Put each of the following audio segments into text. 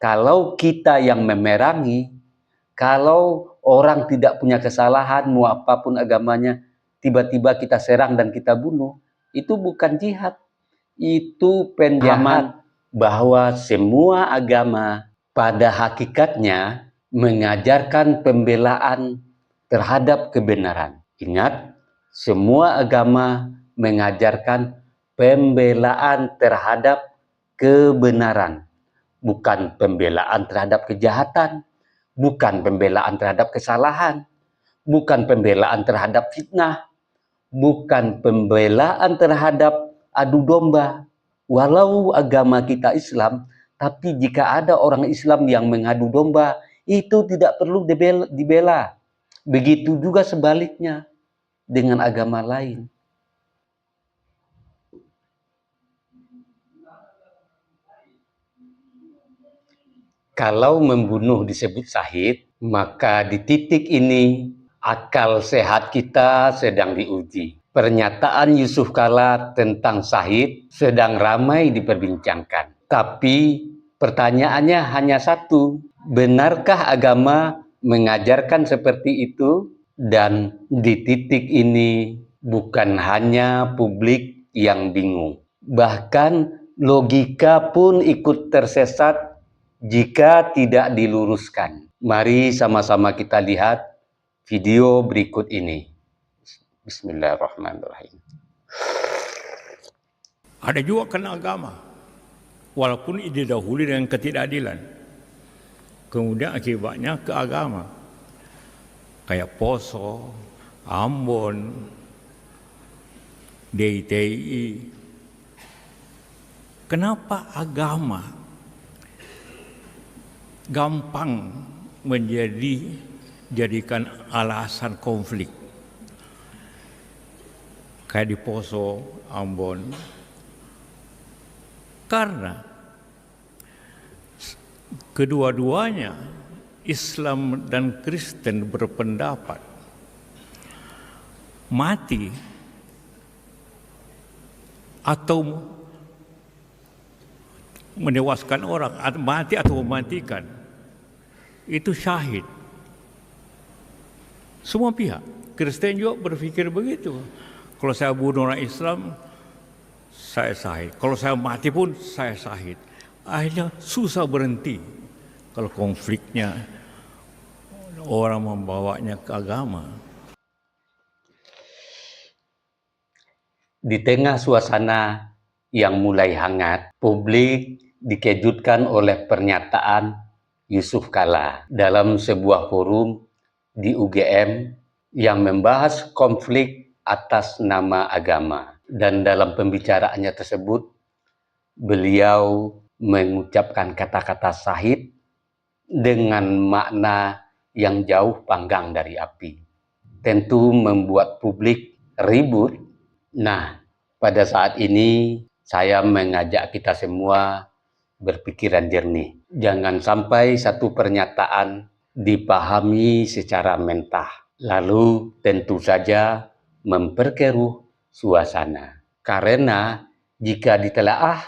Kalau kita yang memerangi, kalau orang tidak punya kesalahan, mau apapun agamanya, tiba-tiba kita serang dan kita bunuh, itu bukan jihad. Itu penjahat bahwa semua agama pada hakikatnya mengajarkan pembelaan terhadap kebenaran. Ingat, semua agama mengajarkan pembelaan terhadap kebenaran, bukan pembelaan terhadap kejahatan, bukan pembelaan terhadap kesalahan, bukan pembelaan terhadap fitnah, bukan pembelaan terhadap adu domba. Walau agama kita Islam, tapi jika ada orang Islam yang mengadu domba, itu tidak perlu dibela. Begitu juga sebaliknya dengan agama lain. Kalau membunuh disebut syahid, maka di titik ini akal sehat kita sedang diuji. Pernyataan Yusuf Kala tentang syahid sedang ramai diperbincangkan. Tapi pertanyaannya hanya satu, benarkah agama mengajarkan seperti itu? Dan di titik ini bukan hanya publik yang bingung, bahkan logika pun ikut tersesat jika tidak diluruskan. Mari sama-sama kita lihat video berikut ini. Bismillahirrahmanirrahim. Ada juga kena agama, walaupun didahului dengan ketidakadilan. Kemudian akibatnya ke agama, kayak Poso, Ambon, DITI. Kenapa agama gampang jadikan alasan konflik? Kayak di Poso, Ambon. Karena kedua-duanya Islam dan Kristen berpendapat mati atau menewaskan orang, mati atau mematikan, itu syahid. Semua pihak, Kristen juga berpikir begitu. Kalau saya bunuh orang Islam, saya syahid. Kalau saya mati pun saya syahid. Akhirnya susah berhenti kalau konfliknya orang membawanya ke agama. Di tengah suasana yang mulai hangat, publik dikejutkan oleh pernyataan Yusuf Kala dalam sebuah forum di UGM yang membahas konflik atas nama agama. Dan dalam pembicaraannya tersebut, beliau mengucapkan kata-kata syahid dengan makna yang jauh panggang dari api. Tentu membuat publik ribut. Nah, pada saat ini saya mengajak kita semua berpikiran jernih. Jangan sampai satu pernyataan dipahami secara mentah, lalu tentu saja memperkeruh suasana. Karena jika ditelaah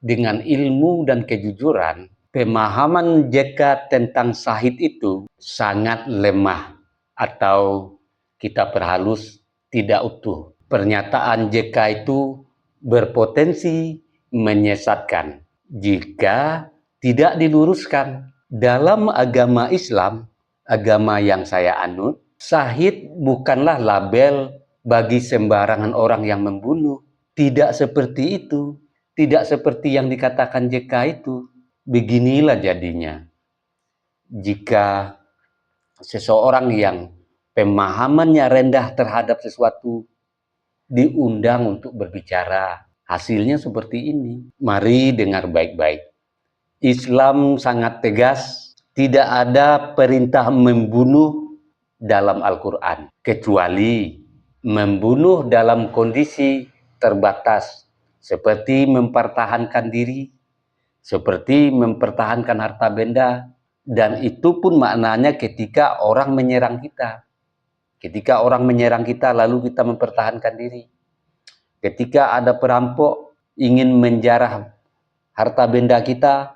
dengan ilmu dan kejujuran, pemahaman JK tentang syahid itu sangat lemah atau kita perhalus tidak utuh. Pernyataan JK itu berpotensi menyesatkan jika tidak diluruskan. Dalam agama Islam, agama yang saya anut, syahid bukanlah label bagi sembarangan orang yang membunuh. Tidak seperti itu. Tidak seperti yang dikatakan JK itu. Beginilah jadinya. Jika seseorang yang pemahamannya rendah terhadap sesuatu diundang untuk berbicara, hasilnya seperti ini. Mari dengar baik-baik. Islam sangat tegas, tidak ada perintah membunuh dalam Al-Quran, kecuali membunuh dalam kondisi terbatas, seperti mempertahankan diri, seperti mempertahankan harta benda, dan itu pun maknanya ketika orang menyerang kita. Ketika orang menyerang kita, lalu kita mempertahankan diri. Ketika ada perampok ingin menjarah harta benda kita,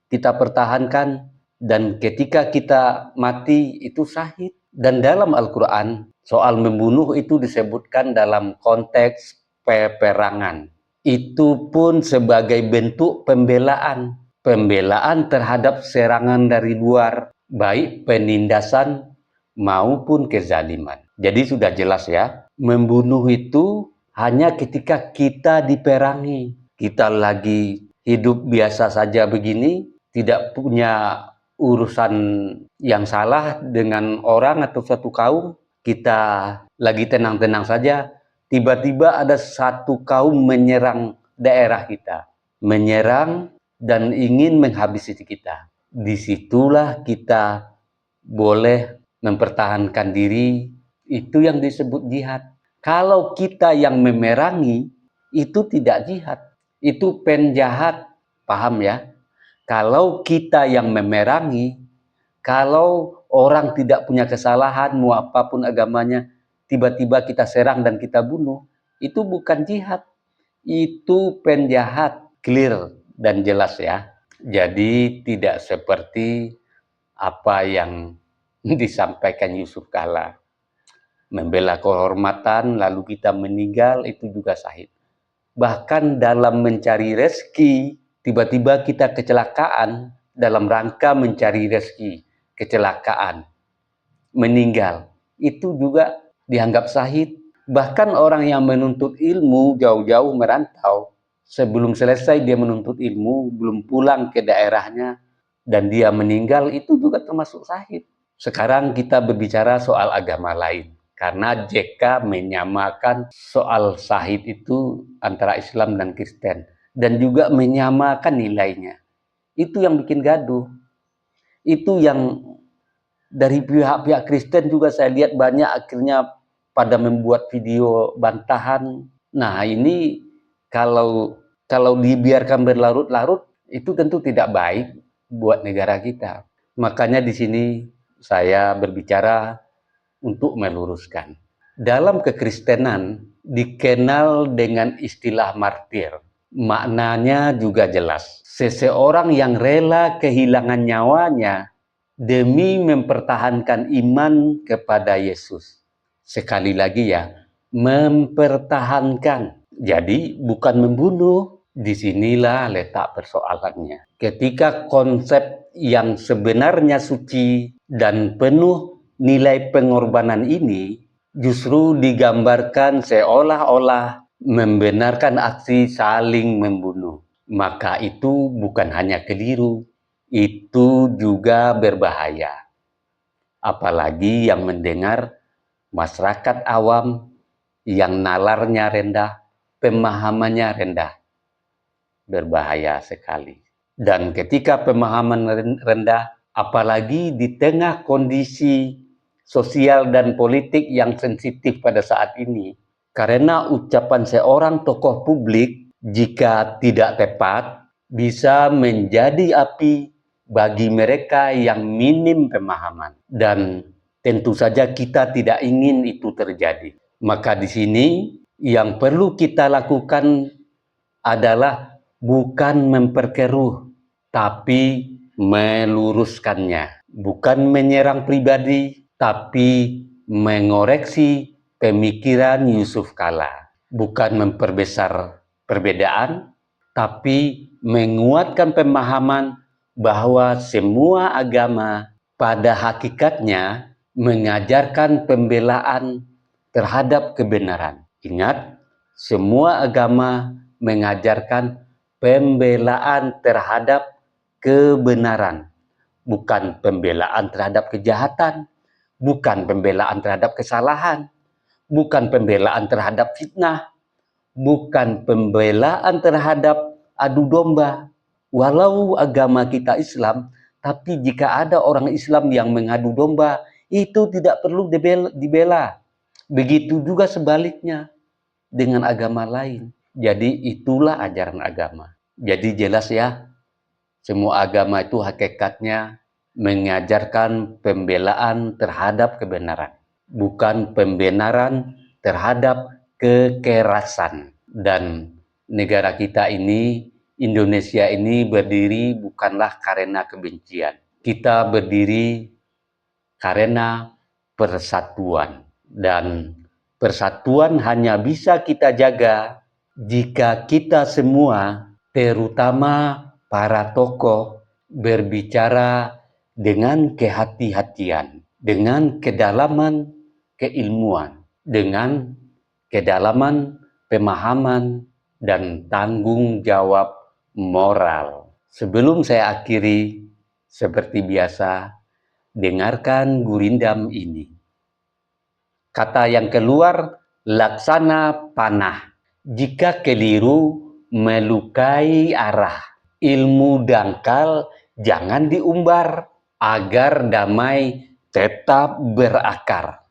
kita pertahankan, dan ketika kita mati itu syahid. Dan dalam Al-Quran, soal membunuh itu disebutkan dalam konteks peperangan. Itu pun sebagai bentuk pembelaan. Pembelaan terhadap serangan dari luar, baik penindasan maupun kezaliman. Jadi sudah jelas ya, membunuh itu hanya ketika kita diperangi. Kita lagi hidup biasa saja begini, tidak punya urusan yang salah dengan orang atau suatu kaum, kita lagi tenang-tenang saja, tiba-tiba ada satu kaum menyerang daerah kita, menyerang dan ingin menghabisi kita. Disitulah kita boleh mempertahankan diri, itu yang disebut jihad. Kalau kita yang memerangi, itu tidak jihad, itu penjahat, paham ya? Kalau kita yang memerangi, kalau orang tidak punya kesalahan, mau apapun agamanya, tiba-tiba kita serang dan kita bunuh, itu bukan jihad, itu penjahat, clear dan jelas ya. Jadi tidak seperti apa yang disampaikan Yusuf Kala, membela kehormatan lalu kita meninggal itu juga syahid. Bahkan dalam mencari rezeki, tiba-tiba kita kecelakaan dalam rangka mencari rezeki, kecelakaan, meninggal, itu juga dianggap syahid. Bahkan orang yang menuntut ilmu jauh-jauh merantau, sebelum selesai dia menuntut ilmu, belum pulang ke daerahnya, dan dia meninggal, itu juga termasuk syahid. Sekarang kita berbicara soal agama lain. Karena JK menyamakan soal syahid itu antara Islam dan Kristen. Dan juga menyamakan nilainya. Itu yang bikin gaduh. Itu yang dari pihak-pihak Kristen juga saya lihat banyak akhirnya pada membuat video bantahan. Nah ini kalau dibiarkan berlarut-larut, itu tentu tidak baik buat negara kita. Makanya di sini saya berbicara untuk meluruskan. Dalam kekristenan dikenal dengan istilah martir. Maknanya juga jelas. Seseorang yang rela kehilangan nyawanya demi mempertahankan iman kepada Yesus. Sekali lagi ya, mempertahankan. Jadi bukan membunuh. Disinilah letak persoalannya. Ketika konsep yang sebenarnya suci dan penuh nilai pengorbanan ini justru digambarkan seolah-olah membenarkan aksi saling membunuh, maka itu bukan hanya keliru, itu juga berbahaya. Apalagi yang mendengar masyarakat awam yang nalarnya rendah, pemahamannya rendah, berbahaya sekali. Dan ketika pemahaman rendah, apalagi di tengah kondisi sosial dan politik yang sensitif pada saat ini, karena ucapan seorang tokoh publik jika tidak tepat bisa menjadi api bagi mereka yang minim pemahaman, dan tentu saja kita tidak ingin itu terjadi. Maka di sini yang perlu kita lakukan adalah bukan memperkeruh, tapi meluruskannya. Bukan menyerang pribadi, tapi mengoreksi pemikiran Yusuf Kala. Bukan memperbesar perbedaan, tapi menguatkan pemahaman bahwa semua agama pada hakikatnya mengajarkan pembelaan terhadap kebenaran. Ingat, semua agama mengajarkan pembelaan terhadap kebenaran, bukan pembelaan terhadap kejahatan, bukan pembelaan terhadap kesalahan, bukan pembelaan terhadap fitnah, bukan pembelaan terhadap adu domba. Walau agama kita Islam, tapi jika ada orang Islam yang mengadu domba, itu tidak perlu dibela. Begitu juga sebaliknya dengan agama lain. Jadi itulah ajaran agama. Jadi jelas ya, semua agama itu hakikatnya mengajarkan pembelaan terhadap kebenaran, bukan pembenaran terhadap kekerasan. Dan negara kita ini Indonesia ini berdiri bukanlah karena kebencian. Kita berdiri karena persatuan. Dan persatuan hanya bisa kita jaga jika kita semua, terutama para tokoh, berbicara dengan kehati-hatian, dengan kedalaman keilmuan, dengan kedalaman pemahaman dan tanggung jawab moral. Sebelum saya akhiri, seperti biasa, dengarkan gurindam ini. Kata yang keluar, laksana panah. Jika keliru, melukai arah. Ilmu dangkal jangan diumbar, agar damai tetap berakar.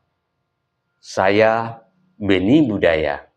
Saya Beni Budaya.